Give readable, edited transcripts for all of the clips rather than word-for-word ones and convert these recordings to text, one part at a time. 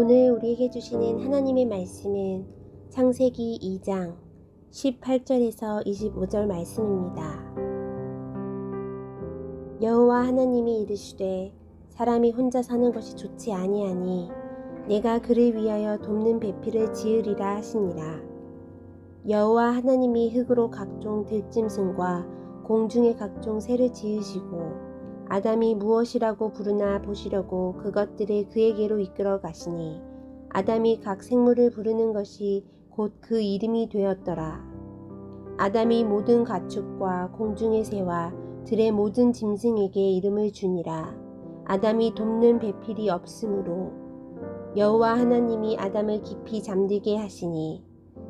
오늘 우리에게 주시는 하나님의 말씀은 창세기 2장 18절에서 25절 말씀입니다. 여호와 하나님이 이르시되 사람이 혼자 사는 것이 좋지 아니하니 내가 그를 위하여 돕는 배필을 지으리라 하시니라. 여호와 하나님이 흙으로 각종 들짐승과 공중의 각종 새를 지으시고 아담이 무엇이라고 부르나 보시려고 그것들을 그에게로 이끌어 가시니 아담이 각 생물을 부르는 것이 곧 그 이름이 되었더라. 아담이 모든 가축과 공중의 새와 들의 모든 짐승에게 이름을 주니라. 아담이 돕는 배필이 없으므로 여호와 하나님이 아담을 깊이 잠들게 하시니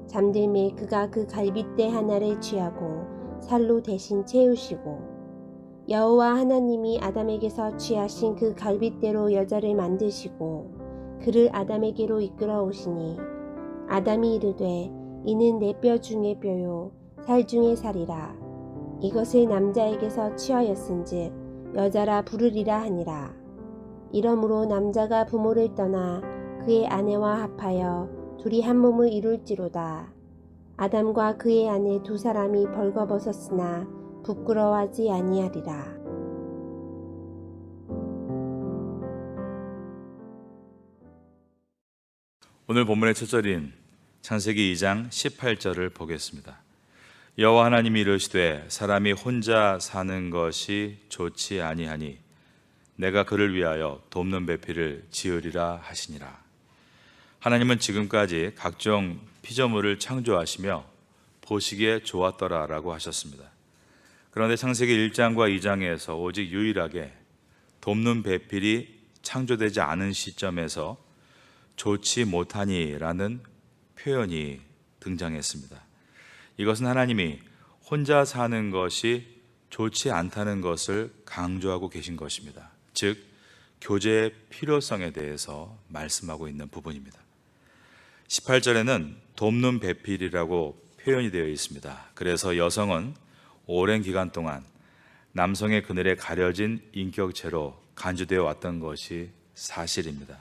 잠들매 그가 그 갈빗대 하나를 취하고 살로 대신 채우시고 여호와 하나님이 아담에게서 취하신 그 갈빗대로 여자를 만드시고 그를 아담에게로 이끌어 오시니 아담이 이르되 이는 내 뼈 중의 뼈요 살 중의 살이라. 이것을 남자에게서 취하였은즉 여자라 부르리라 하니라. 이러므로 남자가 부모를 떠나 그의 아내와 합하여 둘이 한 몸을 이룰지로다. 아담과 그의 아내 두 사람이 벌거벗었으나 부끄러워하지 아니하리라. 오늘 본문의 첫 절인 창세기 2장 18절을 보겠습니다. 여호와 하나님이 이르시되 사람이 혼자 사는 것이 좋지 아니하니 내가 그를 위하여 돕는 배필을 지으리라 하시니라. 하나님은 지금까지 각종 피조물을 창조하시며 보시기에 좋았더라라고 하셨습니다. 그런데 창세기 1장과 2장에서 오직 유일하게 돕는 배필이 창조되지 않은 시점에서 좋지 못하니라는 표현이 등장했습니다. 이것은 하나님이 혼자 사는 것이 좋지 않다는 것을 강조하고 계신 것입니다. 즉, 교제의 필요성에 대해서 말씀하고 있는 부분입니다. 18절에는 돕는 배필이라고 표현이 되어 있습니다. 그래서 여성은 오랜 기간 동안 남성의 그늘에 가려진 인격체로 간주되어 왔던 것이 사실입니다.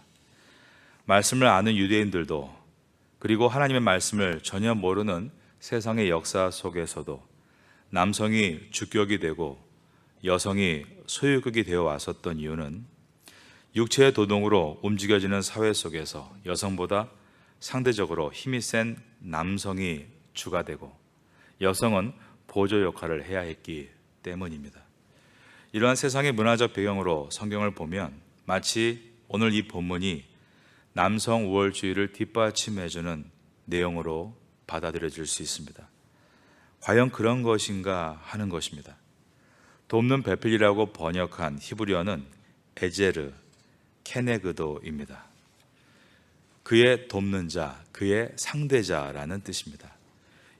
말씀을 아는 유대인들도 그리고 하나님의 말씀을 전혀 모르는 세상의 역사 속에서도 남성이 주격이 되고 여성이 소유격이 되어 왔었던 이유는 육체의 도동으로 움직여지는 사회 속에서 여성보다 상대적으로 힘이 센 남성이 주가 되고 여성은 보조 역할을 해야 했기 때문입니다. 이러한 세상의 문화적 배경으로 성경을 보면 마치 오늘 이 본문이 남성 우월주의를 뒷받침해주는 내용으로 받아들여질 수 있습니다. 과연 그런 것인가 하는 것입니다. 돕는 배필이라고 번역한 히브리어는 에제르, 케네그도입니다. 그의 돕는 자, 그의 상대자라는 뜻입니다.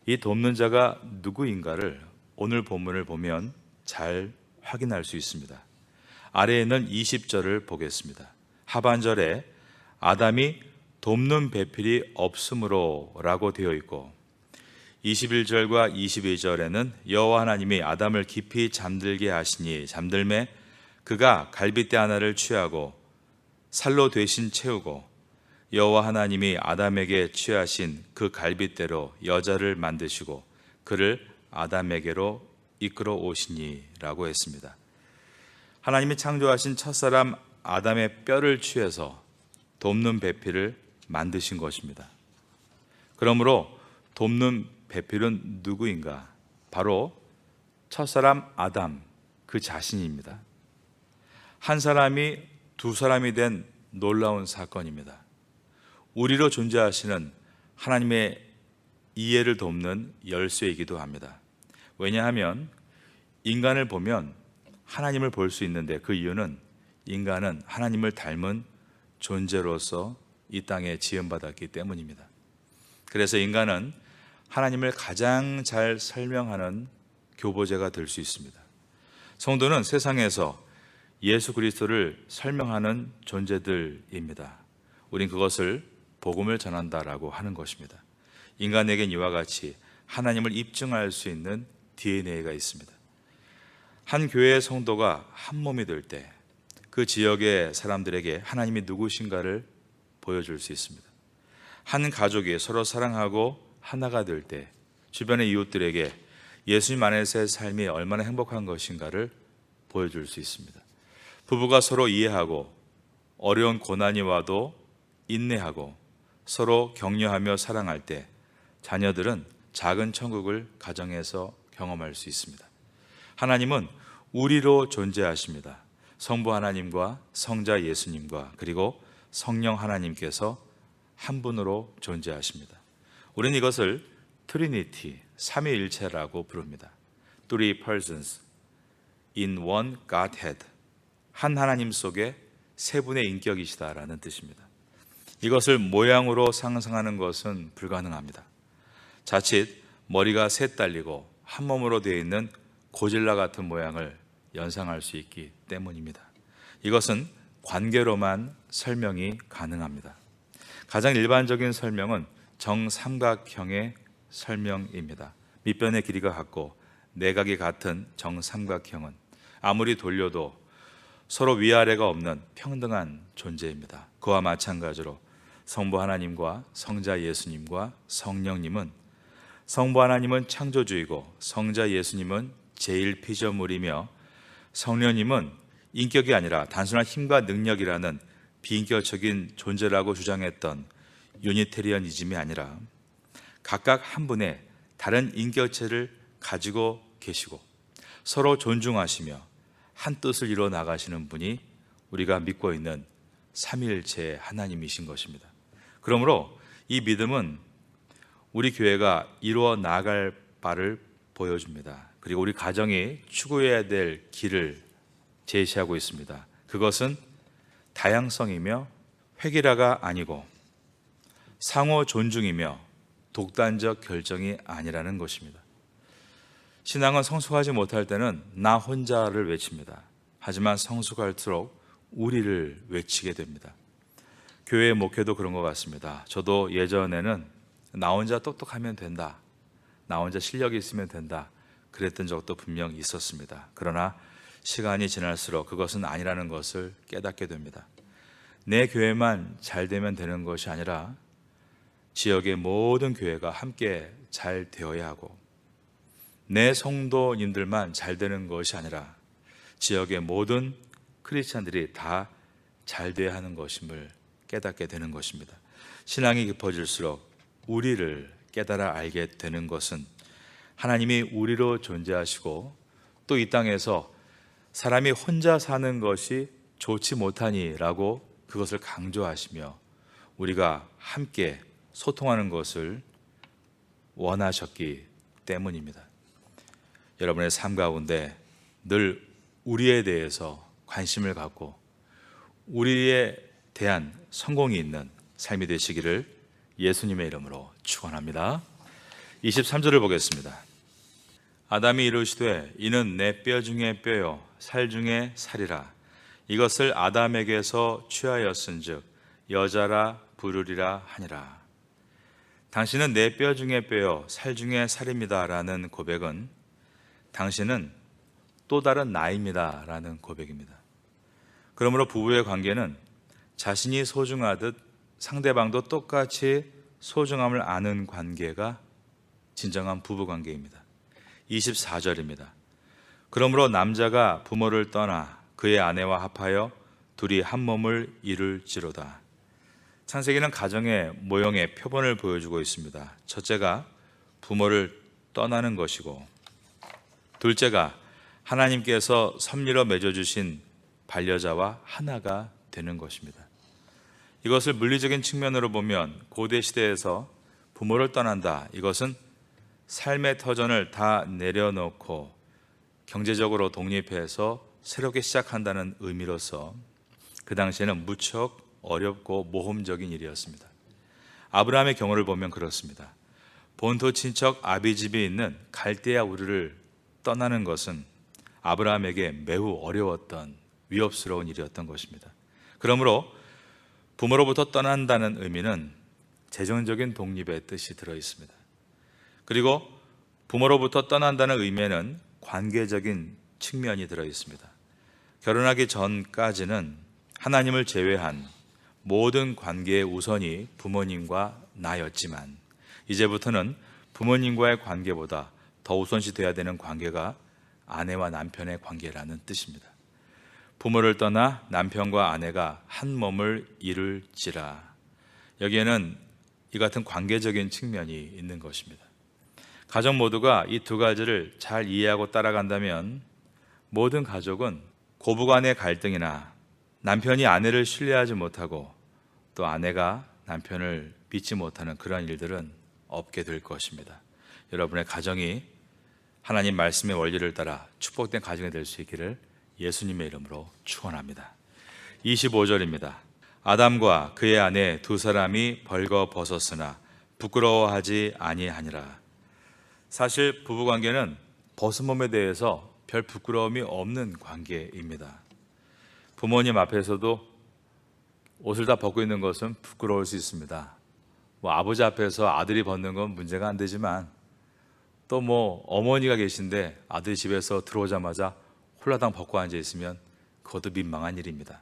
이 돕는 자가 누구인가를 오늘 본문을 보면 잘 확인할 수 있습니다. 아래에 있는 20절을 보겠습니다. 하반절에 아담이 돕는 배필이 없으므로 라고 되어 있고 21절과 22절에는 여호와 하나님이 아담을 깊이 잠들게 하시니 잠들매 그가 갈빗대 하나를 취하고 살로 대신 채우고 여호와 하나님이 아담에게 취하신 그 갈빗대로 여자를 만드시고 그를 아담에게로 이끌어 오시니라고 했습니다. 하나님이 창조하신 첫사람 아담의 뼈를 취해서 돕는 배필을 만드신 것입니다. 그러므로 돕는 배필은 누구인가? 바로 첫사람 아담 그 자신입니다. 한 사람이 두 사람이 된 놀라운 사건입니다. 우리로 존재하시는 하나님의 이해를 돕는 열쇠이기도 합니다. 왜냐하면 인간을 보면 하나님을 볼 수 있는데 그 이유는 인간은 하나님을 닮은 존재로서 이 땅에 지음받았기 때문입니다. 그래서 인간은 하나님을 가장 잘 설명하는 교보제가 될 수 있습니다. 성도는 세상에서 예수 그리스도를 설명하는 존재들입니다. 우린 그것을 복음을 전한다라고 하는 것입니다. 인간에겐 이와 같이 하나님을 입증할 수 있는 DNA가 있습니다. 한 교회의 성도가 한 몸이 될 때 그 지역의 사람들에게 하나님이 누구신가를 보여줄 수 있습니다. 한 가족이 서로 사랑하고 하나가 될 때 주변의 이웃들에게 예수님 안에서의 삶이 얼마나 행복한 것인가를 보여줄 수 있습니다. 부부가 서로 이해하고 어려운 고난이 와도 인내하고 서로 격려하며 사랑할 때 자녀들은 작은 천국을 가정에서 경험할 수 있습니다. 하나님은 우리로 존재하십니다. 성부 하나님과 성자 예수님과 그리고 성령 하나님께서 한 분으로 존재하십니다. 우리는 이것을 트리니티, 삼위일체라고 부릅니다. Three persons in one Godhead, 한 하나님 속에 세 분의 인격이시다라는 뜻입니다. 이것을 모양으로 상상하는 것은 불가능합니다. 자칫 머리가 셋 달리고 한 몸으로 되어 있는 고질라 같은 모양을 연상할 수 있기 때문입니다. 이것은 관계로만 설명이 가능합니다. 가장 일반적인 설명은 정삼각형의 설명입니다. 밑변의 길이가 같고 내각이 같은 정삼각형은 아무리 돌려도 서로 위아래가 없는 평등한 존재입니다. 그와 마찬가지로 성부 하나님과 성자 예수님과 성령님은, 성부 하나님은 창조주이고 성자 예수님은 제일 피조물이며 성령님은 인격이 아니라 단순한 힘과 능력이라는 비인격적인 존재라고 주장했던 유니테리언이즘이 아니라 각각 한 분의 다른 인격체를 가지고 계시고 서로 존중하시며 한 뜻을 이루어 나가시는 분이 우리가 믿고 있는 삼위일체의 하나님이신 것입니다. 그러므로 이 믿음은 우리 교회가 이루어 나갈 바를 보여줍니다. 그리고 우리 가정이 추구해야 될 길을 제시하고 있습니다. 그것은 다양성이며 획일화가 아니고 상호 존중이며 독단적 결정이 아니라는 것입니다. 신앙은 성숙하지 못할 때는 나 혼자를 외칩니다. 하지만 성숙할수록 우리를 외치게 됩니다. 교회 목회도 그런 것 같습니다. 저도 예전에는 나 혼자 똑똑하면 된다, 나 혼자 실력이 있으면 된다, 그랬던 적도 분명 있었습니다. 그러나 시간이 지날수록 그것은 아니라는 것을 깨닫게 됩니다. 내 교회만 잘 되면 되는 것이 아니라 지역의 모든 교회가 함께 잘 되어야 하고, 내 성도님들만 잘 되는 것이 아니라 지역의 모든 크리스찬들이 다 잘 되어야 하는 것임을 깨닫게 되는 것입니다. 신앙이 깊어질수록 우리를 깨달아 알게 되는 것은 하나님이 우리로 존재하시고 또 이 땅에서 사람이 혼자 사는 것이 좋지 못하니라고 그것을 강조하시며 우리가 함께 소통하는 것을 원하셨기 때문입니다. 여러분의 삶 가운데 늘 우리에 대해서 관심을 갖고 우리에 대한 성공이 있는 삶이 되시기를 예수님의 이름으로 축원합니다. 23절을 보겠습니다. 아담이 이르시되 이는 내 뼈 중에 뼈요 살 중에 살이라. 이것을 아담에게서 취하였은즉 여자라 부르리라 하니라. 당신은 내 뼈 중에 뼈요 살 중에 살입니다 라는 고백은 당신은 또 다른 나입니다 라는 고백입니다. 그러므로 부부의 관계는 자신이 소중하듯 상대방도 똑같이 소중함을 아는 관계가 진정한 부부 관계입니다. 24절입니다. 그러므로 남자가 부모를 떠나 그의 아내와 합하여 둘이 한 몸을 이룰지로다. 창세기는 가정의 모형의 표본을 보여주고 있습니다. 첫째가 부모를 떠나는 것이고, 둘째가 하나님께서 섭리로 맺어주신 반려자와 하나가 되는 것입니다. 이것을 물리적인 측면으로 보면 고대 시대에서 부모를 떠난다, 이것은 삶의 터전을 다 내려놓고 경제적으로 독립해서 새롭게 시작한다는 의미로서 그 당시에는 무척 어렵고 모험적인 일이었습니다. 아브라함의 경우를 보면 그렇습니다. 본토 친척 아비집에 있는 갈대아 우르를 떠나는 것은 아브라함에게 매우 어려웠던 위협스러운 일이었던 것입니다. 그러므로 부모로부터 떠난다는 의미는 재정적인 독립의 뜻이 들어 있습니다. 그리고 부모로부터 떠난다는 의미에는 관계적인 측면이 들어 있습니다. 결혼하기 전까지는 하나님을 제외한 모든 관계의 우선이 부모님과 나였지만 이제부터는 부모님과의 관계보다 더 우선시 돼야 되는 관계가 아내와 남편의 관계라는 뜻입니다. 부모를 떠나 남편과 아내가 한 몸을 이룰지라. 여기에는 이 같은 관계적인 측면이 있는 것입니다. 가족 모두가 이 두 가지를 잘 이해하고 따라간다면 모든 가족은 고부간의 갈등이나 남편이 아내를 신뢰하지 못하고 또 아내가 남편을 믿지 못하는 그런 일들은 없게 될 것입니다. 여러분의 가정이 하나님 말씀의 원리를 따라 축복된 가정이 될 수 있기를 예수님의 이름으로 축원합니다. 25절입니다. 아담과 그의 아내 두 사람이 벌거벗었으나 부끄러워하지 아니하니라. 사실 부부관계는 벗은 몸에 대해서 별 부끄러움이 없는 관계입니다. 부모님 앞에서도 옷을 다 벗고 있는 것은 부끄러울 수 있습니다. 아버지 앞에서 아들이 벗는 건 문제가 안 되지만 또 어머니가 계신데 아들이 집에서 들어오자마자 홀라당 벗고 앉아 있으면 그것도 민망한 일입니다.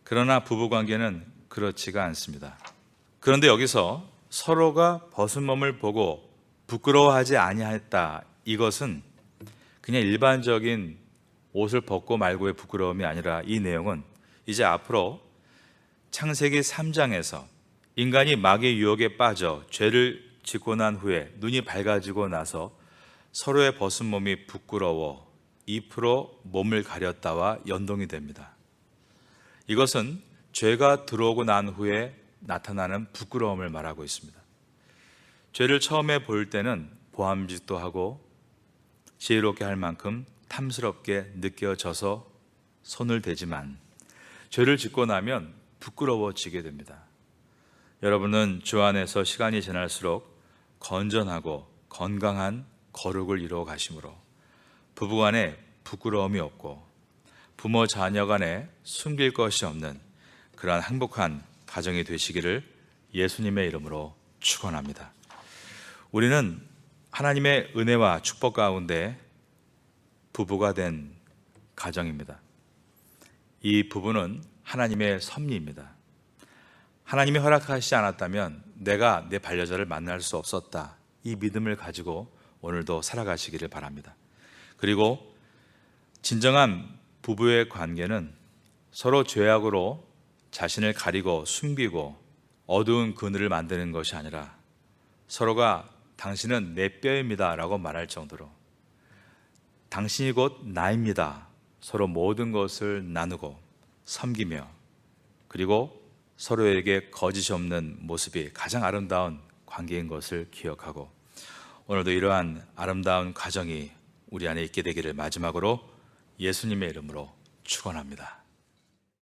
그러나 부부관계는 그렇지가 않습니다. 그런데 여기서 서로가 벗은 몸을 보고 부끄러워하지 아니했다. 이것은 그냥 일반적인 옷을 벗고 말고의 부끄러움이 아니라 이 내용은 이제 앞으로 창세기 3장에서 인간이 마귀의 유혹에 빠져 죄를 짓고 난 후에 눈이 밝아지고 나서 서로의 벗은 몸이 부끄러워 잎으로 몸을 가렸다와 연동이 됩니다. 이것은 죄가 들어오고 난 후에 나타나는 부끄러움을 말하고 있습니다. 죄를 처음에 볼 때는 보암직도 하고 지혜롭게 할 만큼 탐스럽게 느껴져서 손을 대지만 죄를 짓고 나면 부끄러워지게 됩니다. 여러분은 주 안에서 시간이 지날수록 건전하고 건강한 거룩을 이루어 가심으로 부부간에 부끄러움이 없고 부모 자녀 간에 숨길 것이 없는 그러한 행복한 가정이 되시기를 예수님의 이름으로 축원합니다. 우리는 하나님의 은혜와 축복 가운데 부부가 된 가정입니다. 이 부부는 하나님의 섭리입니다. 하나님이 허락하시지 않았다면 내가 내 반려자를 만날 수 없었다. 이 믿음을 가지고 오늘도 살아가시기를 바랍니다. 그리고 진정한 부부의 관계는 서로 죄악으로 자신을 가리고 숨기고 어두운 그늘을 만드는 것이 아니라 서로가 당신은 내 뼈입니다 라고 말할 정도로 당신이 곧 나입니다. 서로 모든 것을 나누고 섬기며 그리고 서로에게 거짓이 없는 모습이 가장 아름다운 관계인 것을 기억하고 오늘도 이러한 아름다운 가정이 우리 안에 있게 되기를 마지막으로 예수님의 이름으로 축원합니다.